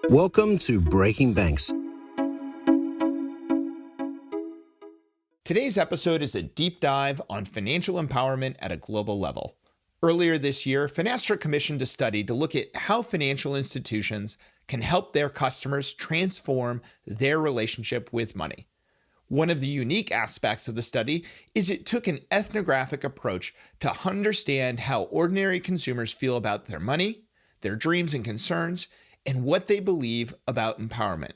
Welcome to Breaking Banks. Today's episode is a deep dive on financial empowerment at a global level. Earlier this year, Finastra commissioned a study to look at how financial institutions can help their customers transform their relationship with money. One of the unique aspects of the study is it took an ethnographic approach to understand how ordinary consumers feel about their money, their dreams and concerns, and what they believe about empowerment.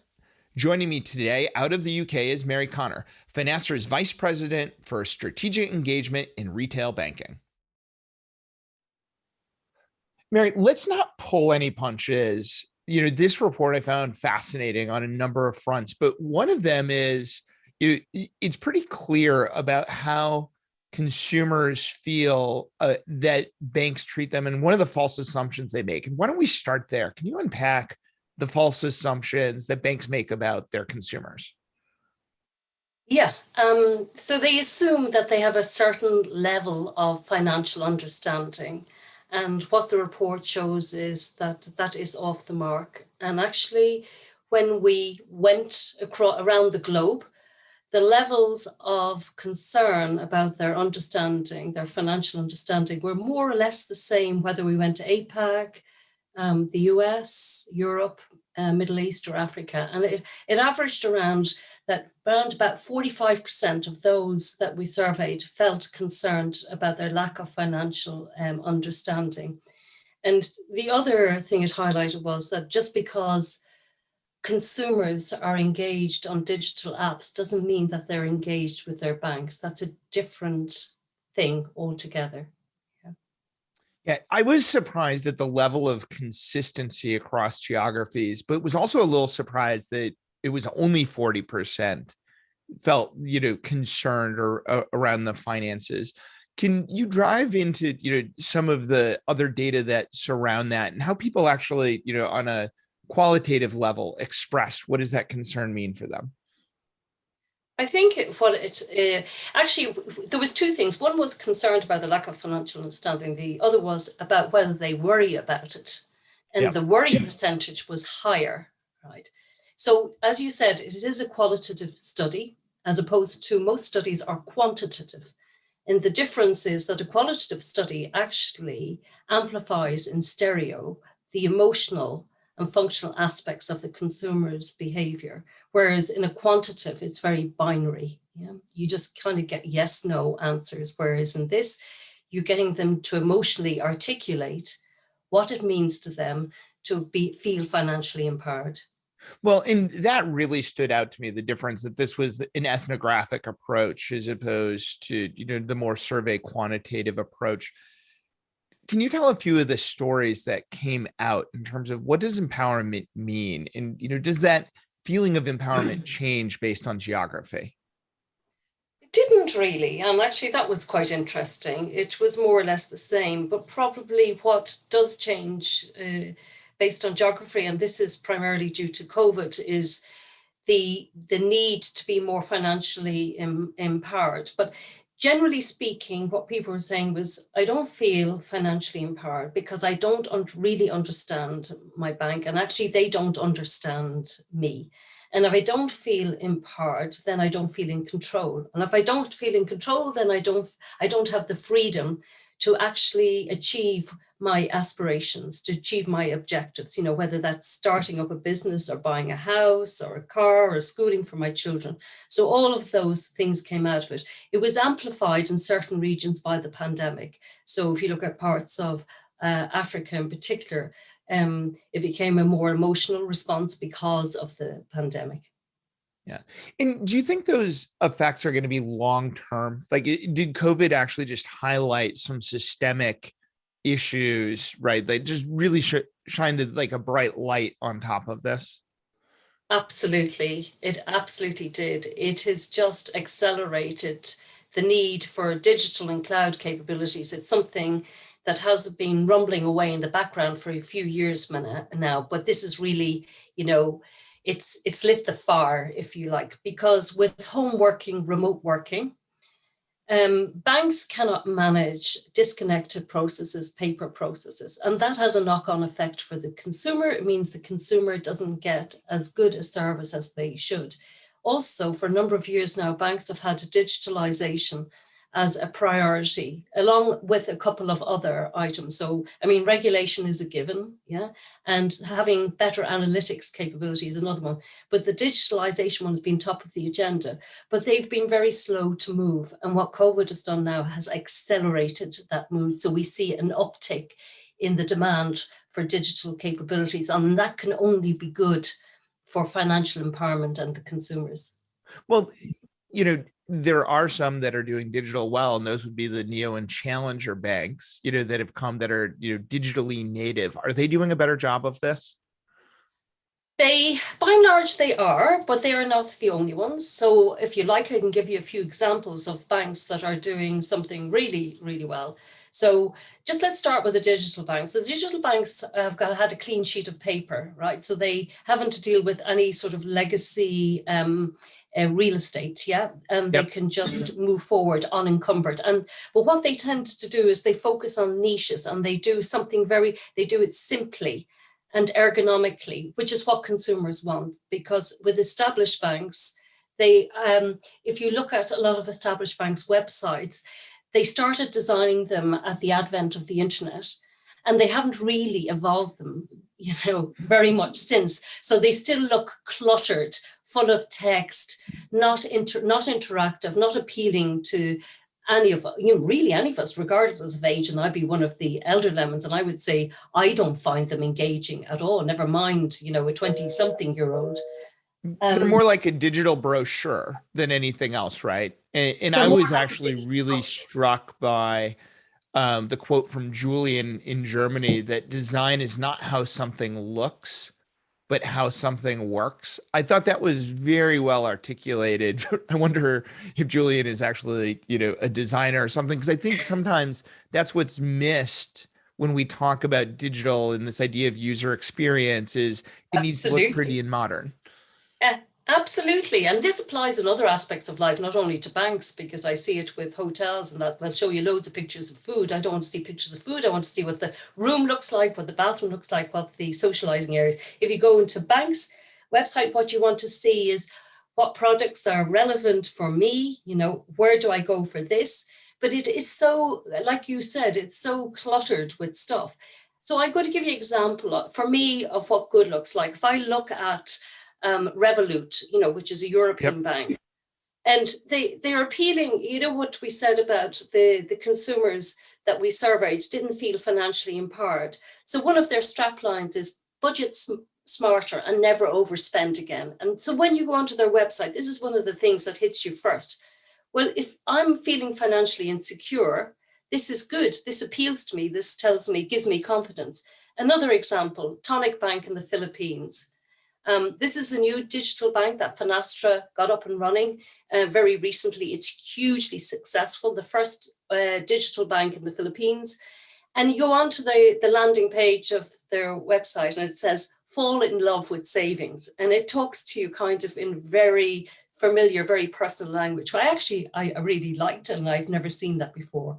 Joining me today out of the UK is Mary Connor, Finastra's Vice President for Strategic Engagement in Retail Banking. Mary, let's not pull any punches. This report I found fascinating on a number of fronts, but one of them is it's pretty clear about how consumers feel that banks treat them and one of the false assumptions they make. And why don't we start there? Can you unpack the false assumptions that banks make about their consumers? Yeah, so they assume that they have a certain level of financial understanding. And what the report shows is that that is off the mark. And actually, when we went around the globe, the levels of concern about their understanding, their financial understanding, were more or less the same, whether we went to APAC, the US, Europe, Middle East, or Africa. And it averaged around about 45% of those that we surveyed felt concerned about their lack of financial understanding. And the other thing it highlighted was that just because consumers are engaged on digital apps doesn't mean that they're engaged with their banks. That's a different thing altogether. Yeah, I was surprised at the level of consistency across geographies, but was also a little surprised that it was only 40% felt, concerned or around the finances. Can you dive into, some of the other data that surround that and how people actually, on a qualitative level express what does that concern mean for them? I think actually, there was two things. One was concerned about the lack of financial understanding. The other was about whether they worry about it. And the worry percentage was higher, right? So as you said, it is a qualitative study, as opposed to most studies are quantitative. And the difference is that a qualitative study actually amplifies in stereo the emotional and functional aspects of the consumer's behavior. Whereas in a quantitative, it's very binary. Yeah? You just kind of get yes, no answers. Whereas in this, you're getting them to emotionally articulate what it means to them to feel financially empowered. Well, and that really stood out to me, the difference that this was an ethnographic approach as opposed to, the more survey quantitative approach. Can you tell a few of the stories that came out in terms of what does empowerment mean? And, does that feeling of empowerment change based on geography? It didn't really. And actually, that was quite interesting. It was more or less the same, but probably what does change based on geography, and this is primarily due to COVID, is the need to be more financially empowered. But generally speaking, what people were saying was, I don't feel financially empowered because I don't really understand my bank, and actually they don't understand me. And if I don't feel empowered, then I don't feel in control. And if I don't feel in control, then I don't have the freedom to actually achieve my aspirations, to achieve my objectives, whether that's starting up a business or buying a house or a car or schooling for my children. So all of those things came out of it. It was amplified in certain regions by the pandemic. So if you look at parts of Africa in particular, it became a more emotional response because of the pandemic. Yeah. And do you think those effects are going to be long-term? Like, did COVID actually just highlight some systemic issues, right? They just really shined like a bright light on top of this? Absolutely. It absolutely did. It has just accelerated the need for digital and cloud capabilities. It's something that has been rumbling away in the background for a few years now, but this is really, it's lit the fire, if you like, because with home working, remote working, Banks cannot manage disconnected processes, paper processes, and that has a knock-on effect for the consumer. It means the consumer doesn't get as good a service as they should. Also, for a number of years now, banks have had digitalization as a priority, along with a couple of other items. So, I mean, regulation is a given, yeah, and having better analytics capability is another one. But the digitalization one's been top of the agenda, but they've been very slow to move. And what COVID has done now has accelerated that move. So we see an uptick in the demand for digital capabilities, and that can only be good for financial empowerment and the consumers. Well, there are some that are doing digital well, and those would be the neo and challenger banks, that have come that are, digitally native. Are they doing a better job of this? They, by and large, they are, but they are not the only ones. So if you like, I can give you a few examples of banks that are doing something really, really well. So just let's start with the digital banks. The digital banks have had a clean sheet of paper, right? So they haven't to deal with any sort of legacy real estate, yeah? They can just move forward unencumbered. But what they tend to do is they focus on niches, and they do something they do it simply and ergonomically, which is what consumers want. Because with established banks, if you look at a lot of established banks' websites, they started designing them at the advent of the internet, and they haven't really evolved them, very much since. So they still look cluttered, full of text, not interactive, not appealing to any of really any of us, regardless of age. And I'd be one of the elder lemons, and I would say I don't find them engaging at all. Never mind, a 20-something-year-old. They're more like a digital brochure than anything else, right? And I was actually really struck by the quote from Julian in Germany that design is not how something looks, but how something works. I thought that was very well articulated. I wonder if Julian is actually, a designer or something, because I think sometimes that's what's missed when we talk about digital and this idea of user experience is it needs to look pretty and modern. Absolutely. And this applies in other aspects of life, not only to banks, because I see it with hotels, and that they'll show you loads of pictures of food. I don't want to see pictures of food. I want to see what the room looks like, what the bathroom looks like, what the socializing areas. If you go into banks' website, what you want to see is what products are relevant for me, where do I go for this? But it is so, like you said, it's so cluttered with stuff. So I'm going to give you an example for me of what good looks like. If I look at Revolut, which is a European bank, and they're appealing. What we said about the consumers that we surveyed didn't feel financially empowered. So one of their strap lines is budget smarter and never overspend again. And so when you go onto their website, this is one of the things that hits you first. Well, if I'm feeling financially insecure, this is good. This appeals to me. This tells me, gives me confidence. Another example, Tonic Bank in the Philippines. This is a new digital bank that Finastra got up and running very recently. It's hugely successful, the first digital bank in the Philippines. And you go onto the landing page of their website, and it says, fall in love with savings. And it talks to you kind of in very familiar, very personal language. I really liked it, and I've never seen that before.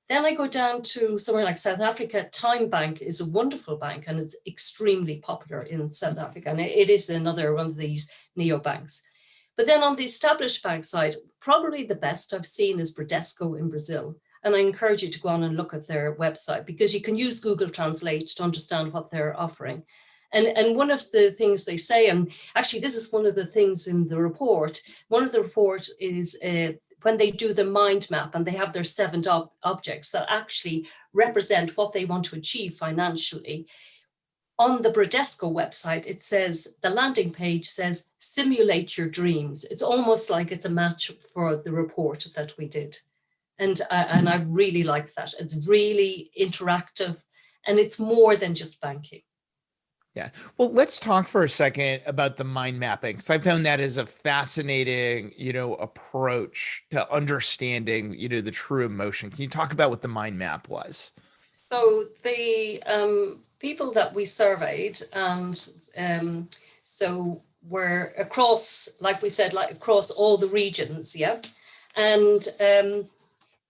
Then I go down to somewhere like South Africa. Time Bank is a wonderful bank, and it's extremely popular in South Africa. And it is another one of these neobanks. But then on the established bank side, probably the best I've seen is Bradesco in Brazil. And I encourage you to go on and look at their website, because you can use Google Translate to understand what they're offering. And one of the things they say, and actually this is one of the things in the report, one of the report is when they do the mind map, and they have their 7 objects that actually represent what they want to achieve financially. On the Bradesco website, it says, the landing page says, simulate your dreams. It's almost like it's a match for the report that we did. And I really like that. It's really interactive, and it's more than just banking. Yeah. Well, let's talk for a second about the mind mapping, because I found that is a fascinating, approach to understanding, the true emotion. Can you talk about what the mind map was? So the people that we surveyed, and so we're across, like we said, like across all the regions, yeah. And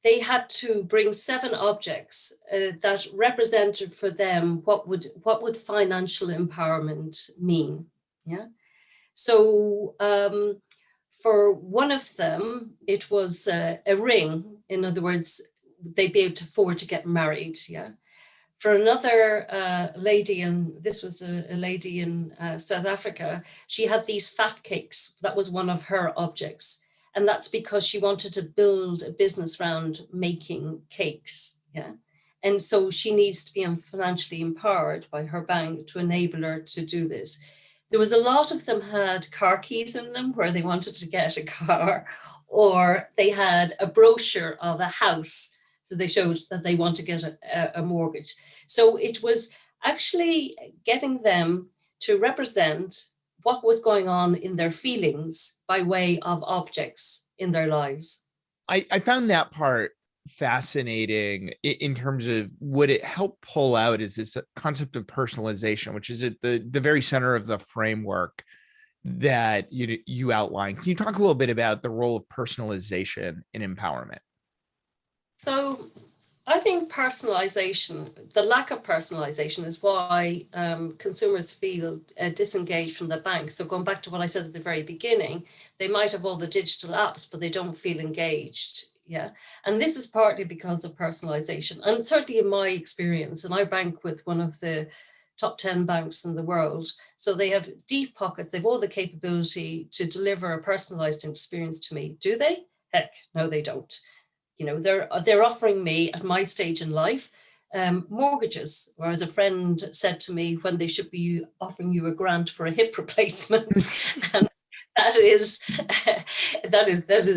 they had to bring 7 objects that represented for them what would financial empowerment mean. Yeah. So for one of them, it was a ring. In other words, they'd be able to afford to get married. Yeah. For another lady, and this was a lady in South Africa, she had these fat cakes. That was one of her objects. And that's because she wanted to build a business around making cakes. Yeah. And so she needs to be financially empowered by her bank to enable her to do this. There was a lot of them had car keys in them where they wanted to get a car, or they had a brochure of a house. So they showed that they want to get a mortgage. So it was actually getting them to represent what was going on in their feelings by way of objects in their lives. I found that part fascinating in terms of what it helped pull out is this concept of personalization, which is at the very center of the framework that you outlined. Can you talk a little bit about the role of personalization in empowerment? So I think personalization, the lack of personalization is why consumers feel disengaged from the bank. So going back to what I said at the very beginning, they might have all the digital apps, but they don't feel engaged. Yeah. And this is partly because of personalization. And certainly in my experience, and I bank with one of the top 10 banks in the world. So they have deep pockets. They have all the capability to deliver a personalized experience to me. Do they? Heck, no, they don't. They're offering me at my stage in life mortgages, whereas a friend said to me when they should be offering you a grant for a hip replacement. And that is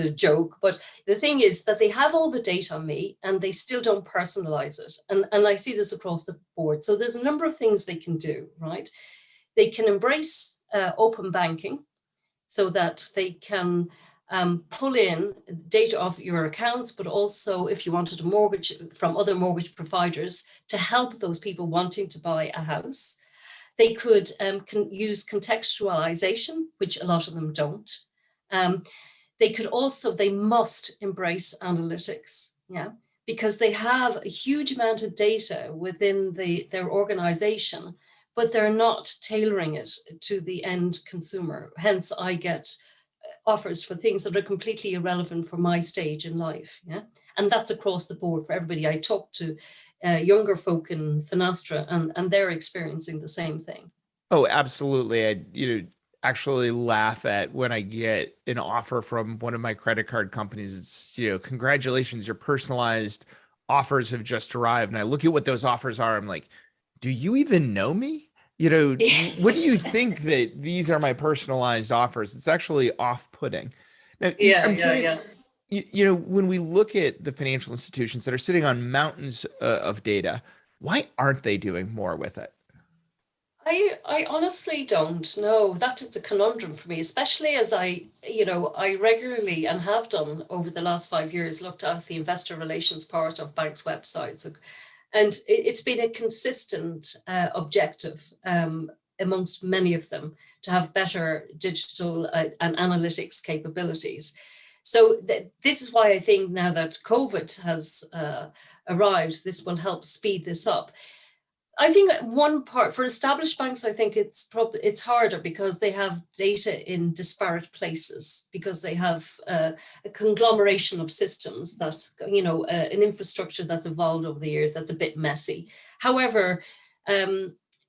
a joke. But the thing is that they have all the data on me and they still don't personalize it. And I see this across the board. So there's a number of things they can do, right? They can embrace open banking so that they can pull in data of your accounts, but also if you wanted a mortgage from other mortgage providers to help those people wanting to buy a house. They could use contextualization, which a lot of them don't. They must embrace analytics, yeah, because they have a huge amount of data within their organization, but they're not tailoring it to the end consumer. Hence, I get offers for things that are completely irrelevant for my stage in life. Yeah. And that's across the board for everybody. I talk to younger folk in Finastra and they're experiencing the same thing. Oh, absolutely. I actually laugh at when I get an offer from one of my credit card companies. It's, congratulations, your personalized offers have just arrived. And I look at what those offers are. I'm like, do you even know me? Yes. What do you think that these are my personalized offers? It's actually off-putting. Now, I'm curious, when we look at the financial institutions that are sitting on mountains of data, why aren't they doing more with it? I honestly don't know. That is a conundrum for me, especially as I regularly and have done over the last 5 years looked at the investor relations part of banks' websites. And it's been a consistent objective amongst many of them to have better digital and analytics capabilities. So this is why I think now that COVID has arrived, this will help speed this up. I think one part for established banks, I think it's harder because they have data in disparate places, because they have a conglomeration of systems that, an infrastructure that's evolved over the years that's a bit messy. However,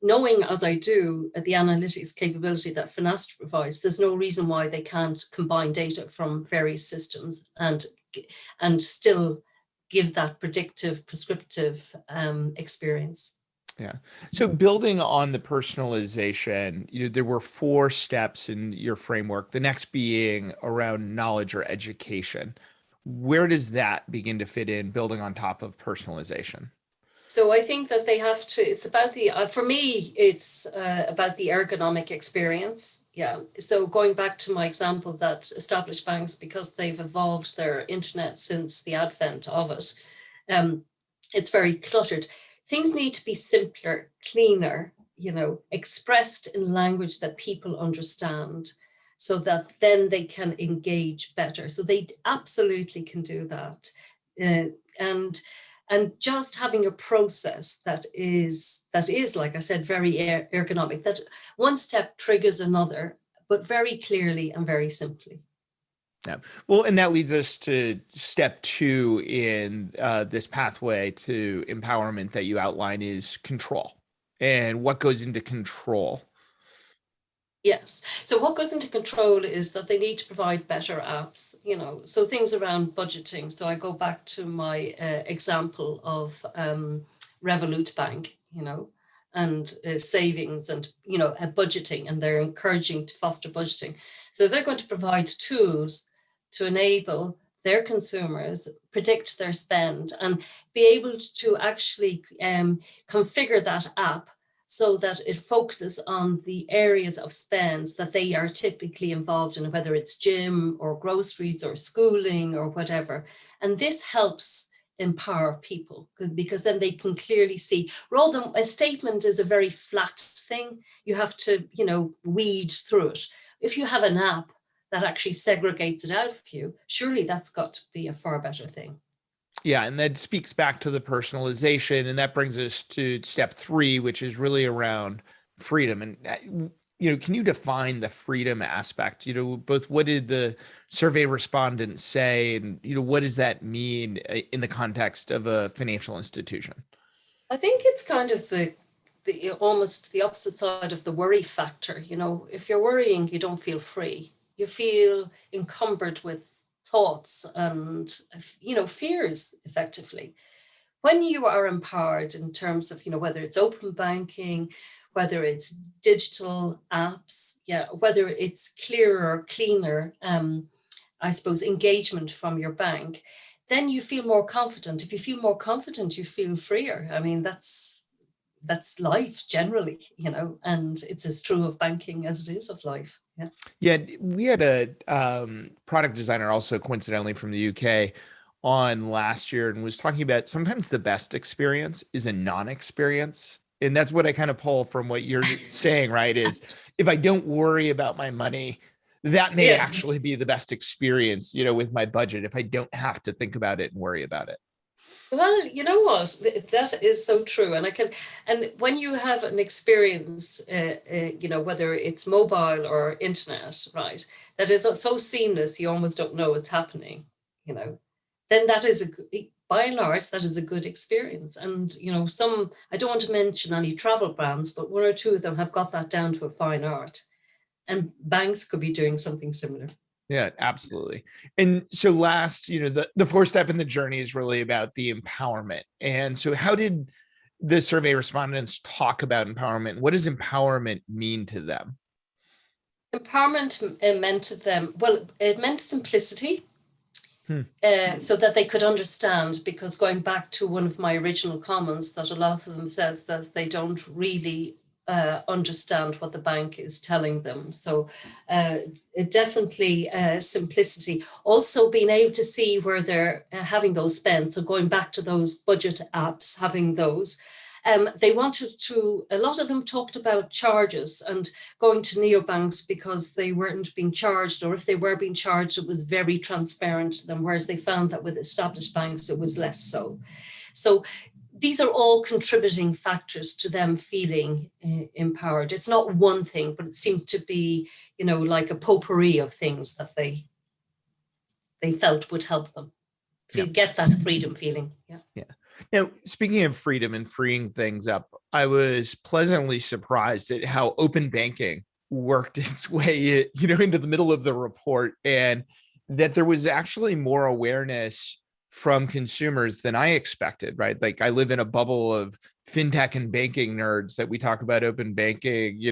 knowing as I do the analytics capability that Finastra provides, there's no reason why they can't combine data from various systems and still give that predictive, prescriptive experience. Yeah. So building on the personalization, there were 4 steps in your framework, the next being around knowledge or education. Where does that begin to fit in, building on top of personalization? So I think that they have to, it's about for me, it's about the ergonomic experience. Yeah. So going back to my example that established banks, because they've evolved their internet since the advent of it, it's very cluttered. Things need to be simpler, cleaner, expressed in language that people understand. so that then they can engage better. So they absolutely can do that. And just having a process that is, like I said, very ergonomic, that one step triggers another, but very clearly and very simply. Yeah. Well, and that leads us to step 2 in this pathway to empowerment that you outline is control. And what goes into control? Yes. So what goes into control is that they need to provide better apps, so things around budgeting. So I go back to my example of Revolut Bank, and savings and, budgeting, and they're encouraging to foster budgeting. So they're going to provide tools to enable their consumers predict their spend and be able to actually configure that app so that it focuses on the areas of spend that they are typically involved in, whether it's gym or groceries or schooling or whatever. And this helps empower people because then they can clearly see, rather than a statement is a very flat thing, you have to, weed through it. If you have an app that actually segregates it out for you, surely that's got to be a far better thing. Yeah, and that speaks back to the personalization, and that brings us to step 3, which is really around freedom. And can you define the freedom aspect? Both what did the survey respondents say, and what does that mean in the context of a financial institution? I think it's kind of the almost the opposite side of the worry factor. If you're worrying, you don't feel free. You feel encumbered with thoughts and, fears, effectively. When you are empowered in terms of, whether it's open banking, whether it's digital apps, whether it's clearer, cleaner, I suppose, engagement from your bank, then you feel more confident. If you feel more confident, you feel freer. I mean, that's life generally, and it's as true of banking as it is of life. Yeah. Yeah, we had a product designer, also coincidentally from the UK, on last year, and was talking about sometimes the best experience is a non-experience. And that's what I kind of pull from what you're saying, right? Is if I don't worry about my money, that may Yes. actually be the best experience, with my budget, if I don't have to think about it and worry about it. Well, you know what? That is so true. And when you have an experience, whether it's mobile or internet, right, that is so seamless, you almost don't know what's happening, then that is by and large, that is a good experience. And, I don't want to mention any travel brands, but one or two of them have got that down to a fine art. And banks could be doing something similar. Yeah, absolutely. And so last, the 4th step in the journey is really about the empowerment. And so how did the survey respondents talk about empowerment? What does empowerment mean to them? Empowerment meant to them, well, it meant simplicity. So that they could understand, because going back to one of my original comments, that a lot of them says that they don't really understand what the bank is telling them. So definitely simplicity. Also being able to see where they're having those spends. So going back to those budget apps, having those. They wanted to, a lot of them talked about charges and going to neobanks because they weren't being charged, or if they were being charged, it was very transparent to them, whereas they found that with established banks, it was less so. So these are all contributing factors to them feeling empowered. It's not one thing, but it seemed to be, like a potpourri of things that they felt would help them get that freedom feeling. Yeah. Now, speaking of freedom and freeing things up, I was pleasantly surprised at how open banking worked its way, into the middle of the report, and that there was actually more awareness from consumers than I expected, right? Like, I live in a bubble of fintech and banking nerds that we talk about open banking,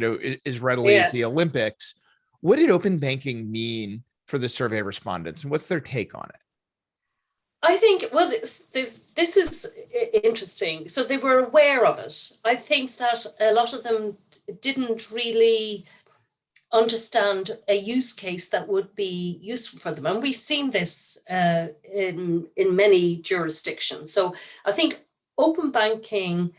as readily as the Olympics. What did open banking mean for the survey respondents, and what's their take on it? I think, well, this is interesting. So they were aware of it. I think that a lot of them didn't really understand a use case that would be useful for them. And we've seen this in many jurisdictions. So I think open banking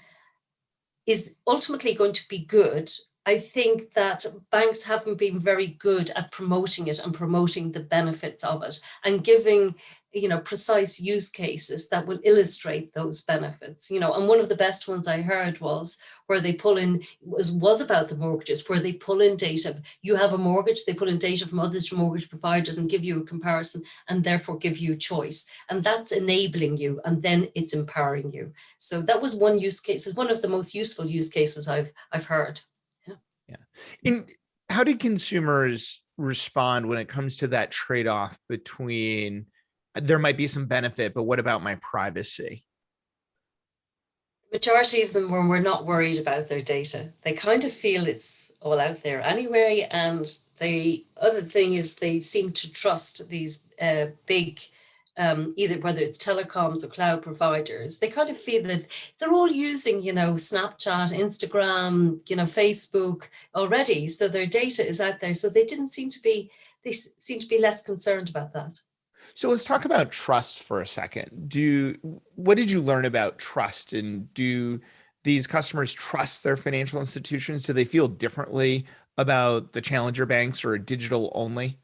is ultimately going to be good I think that banks haven't been very good at promoting it and promoting the benefits of it and giving, precise use cases that will illustrate those benefits. And one of the best ones I heard was where they pull in, was about the mortgages, where they pull in data. You have a mortgage, they pull in data from other mortgage providers and give you a comparison and therefore give you choice. And that's enabling you, and then it's empowering you. So that was one use case. It's one of the most useful use cases I've heard. Yeah. And how do consumers respond when it comes to that trade-off between there might be some benefit, but what about my privacy? Majority of them were not worried about their data. They kind of feel it's all out there anyway. And the other thing is they seem to trust these big, either whether it's telecoms or cloud providers. They kind of feel that they're all using, Snapchat, Instagram, Facebook already. So their data is out there. So they seem to be less concerned about that. So let's talk about trust for a second. What did you learn about trust, and do these customers trust their financial institutions? Do they feel differently about the challenger banks or digital only?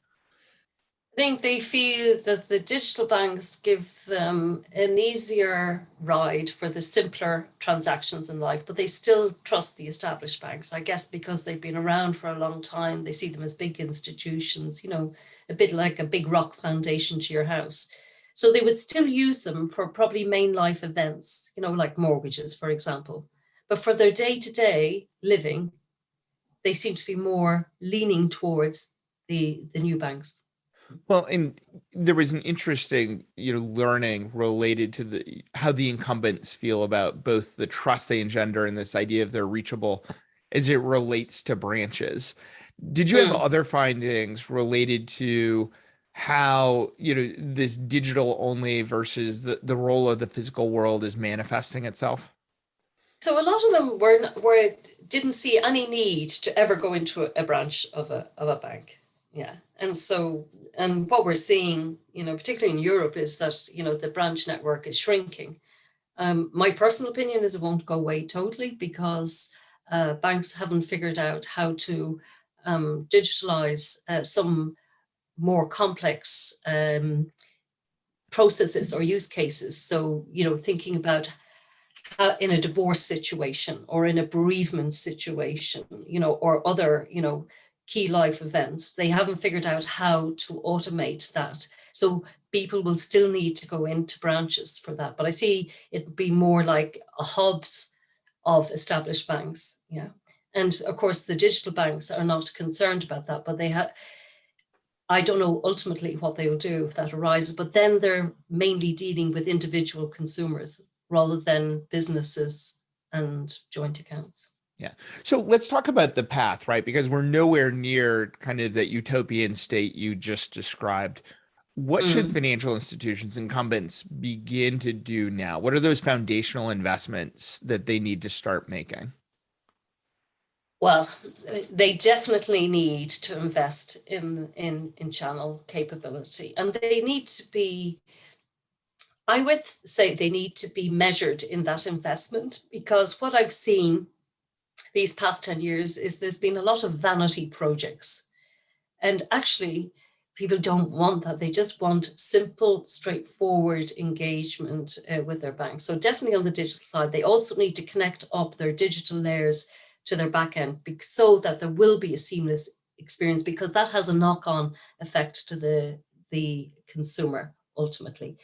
I think they feel that the digital banks give them an easier ride for the simpler transactions in life, but they still trust the established banks, I guess, because they've been around for a long time. They see them as big institutions, a bit like a big rock foundation to your house. So they would still use them for probably main life events, like mortgages, for example. But for their day-to-day living, they seem to be more leaning towards the new banks. Well, and there was an interesting, learning related to how the incumbents feel about both the trust they engender and this idea of they're reachable as it relates to branches. Did you have other findings related to how, this digital only versus the role of the physical world is manifesting itself? So a lot of them didn't see any need to ever go into a branch of a bank. Yeah. And what we're seeing, particularly in Europe, is that, the branch network is shrinking. My personal opinion is it won't go away totally because banks haven't figured out how to digitalize some more complex processes or use cases. So, thinking about in a divorce situation or in a bereavement situation, or other, key life events, they haven't figured out how to automate that. So people will still need to go into branches for that. But I see it would be more like a hubs of established banks. Yeah. And of course, the digital banks are not concerned about that, but I don't know ultimately what they will do if that arises, but then they're mainly dealing with individual consumers rather than businesses and joint accounts. Yeah. So let's talk about the path, right? Because we're nowhere near kind of that utopian state you just described. What should financial institutions, incumbents, begin to do now? What are those foundational investments that they need to start making? Well, they definitely need to invest in channel capability, and they need to be, I would say they need to be measured in that investment, because what I've seen these past 10 years is there's been a lot of vanity projects. And actually, people don't want that. They just want simple, straightforward engagement with their bank. So definitely on the digital side, they also need to connect up their digital layers to their back end so that there will be a seamless experience, because that has a knock-on effect to the consumer ultimately.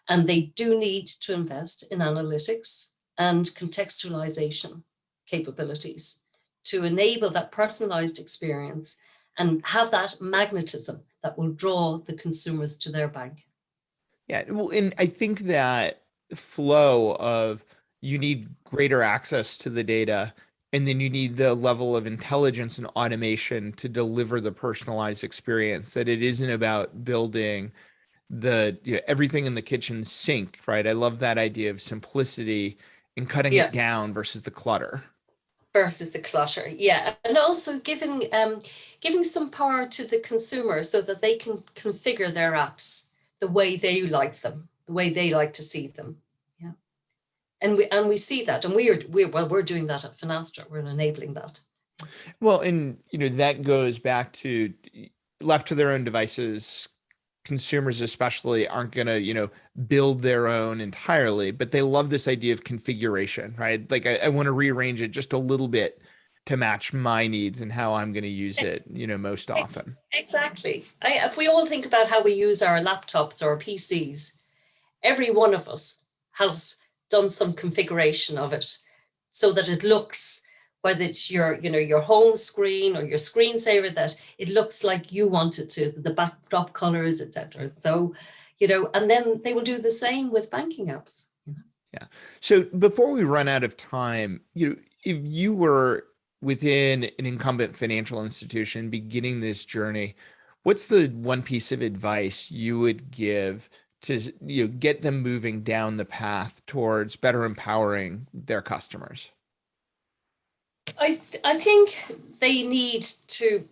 And they do need to invest in analytics and contextualization capabilities to enable that personalized experience and have that magnetism that will draw the consumers to their bank. Yeah. Well, and I think that flow of you need greater access to the data, and then you need the level of intelligence and automation to deliver the personalized experience, that it isn't about building everything in the kitchen sink, right? I love that idea of simplicity and cutting it down versus the clutter. Yeah, and also giving some power to the consumer so that they can configure their apps the way they like them, the way they like to see them. Yeah, and we see that, and we're doing that at Finastra. We're enabling that. Well, and that goes back to left to their own devices, consumers especially aren't going to, build their own entirely, but they love this idea of configuration, right? Like I want to rearrange it just a little bit to match my needs and how I'm going to use it, most often. Exactly. If we all think about how we use our laptops or PCs, every one of us has done some configuration of it so that it looks, whether it's your home screen or your screensaver, that it looks like you want it to, the backdrop colors, etc. So, and then they will do the same with banking apps. Yeah. So before we run out of time, if you were within an incumbent financial institution beginning this journey, what's the one piece of advice you would give to get them moving down the path towards better empowering their customers? I think they need to,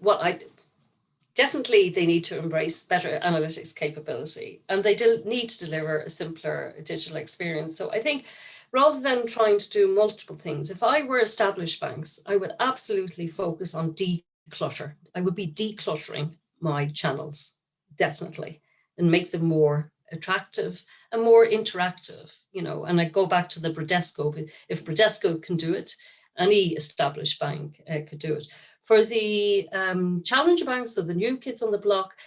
definitely they need to embrace better analytics capability, and they need to deliver a simpler digital experience. So I think rather than trying to do multiple things, if I were established banks, I would absolutely focus on declutter. I would be decluttering my channels, definitely, and make them more attractive and more interactive, and I go back to the Bradesco. If Bradesco can do it, any established bank could do it. For the challenger banks, so the new kids on the block,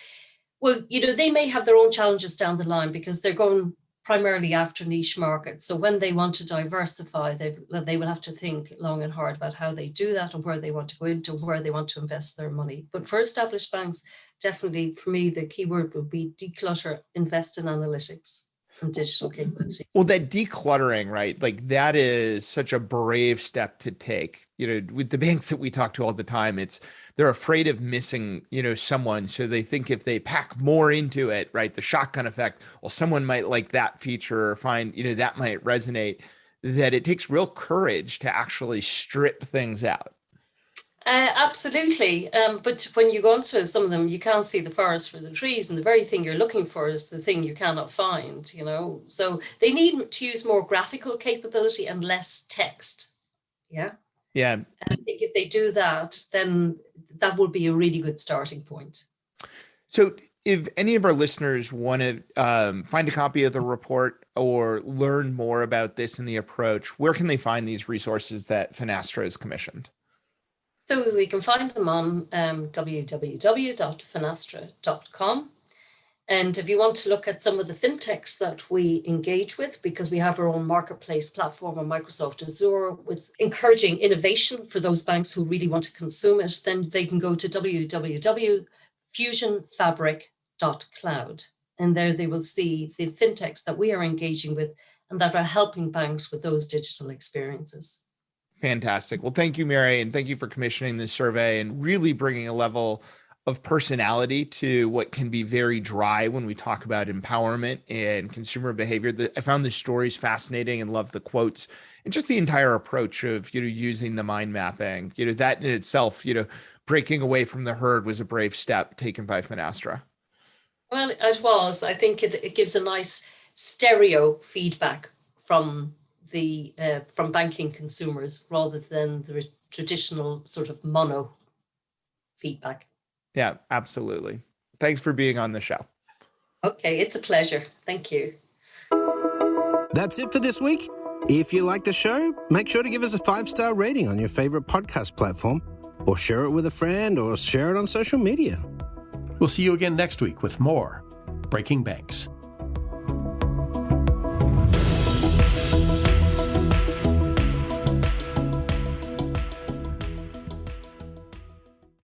well, they may have their own challenges down the line because they're going primarily after niche markets. So when they want to diversify, they will have to think long and hard about how they do that and where they want to go into, where they want to invest their money. But for established banks, definitely for me, the key word would be declutter, invest in analytics and digital capabilities. Well, that decluttering, right? Like that is such a brave step to take. With the banks that we talk to all the time, they're afraid of missing, someone. So they think if they pack more into it, right, the shotgun effect, well, someone might like that feature or find, that might resonate, that it takes real courage to actually strip things out. Absolutely. But when you go into some of them, you can't see the forest for the trees, and the very thing you're looking for is the thing you cannot find, So they need to use more graphical capability and less text. Yeah. Yeah. And I think if they do that, then that would be a really good starting point. So if any of our listeners want to find a copy of the report or learn more about this and the approach, where can they find these resources that Finastra has commissioned? So we can find them on www.finastra.com. And if you want to look at some of the fintechs that we engage with, because we have our own marketplace platform on Microsoft Azure with encouraging innovation for those banks who really want to consume it, then they can go to www.fusionfabric.cloud. And there they will see the fintechs that we are engaging with and that are helping banks with those digital experiences. Fantastic. Well, thank you, Mary, and thank you for commissioning this survey and really bringing a level of personality to what can be very dry when we talk about empowerment and consumer behavior. I found the stories fascinating and love the quotes and just the entire approach of, using the mind mapping, that in itself, breaking away from the herd was a brave step taken by Finastra. Well, it was. I think it gives a nice stereo feedback from banking consumers rather than the traditional sort of mono feedback. Yeah, absolutely. Thanks for being on the show. Okay, it's a pleasure. Thank you. That's it for this week. If you like the show, make sure to give us a 5-star rating on your favorite podcast platform, or share it with a friend, or share it on social media. We'll see you again next week with more Breaking Banks.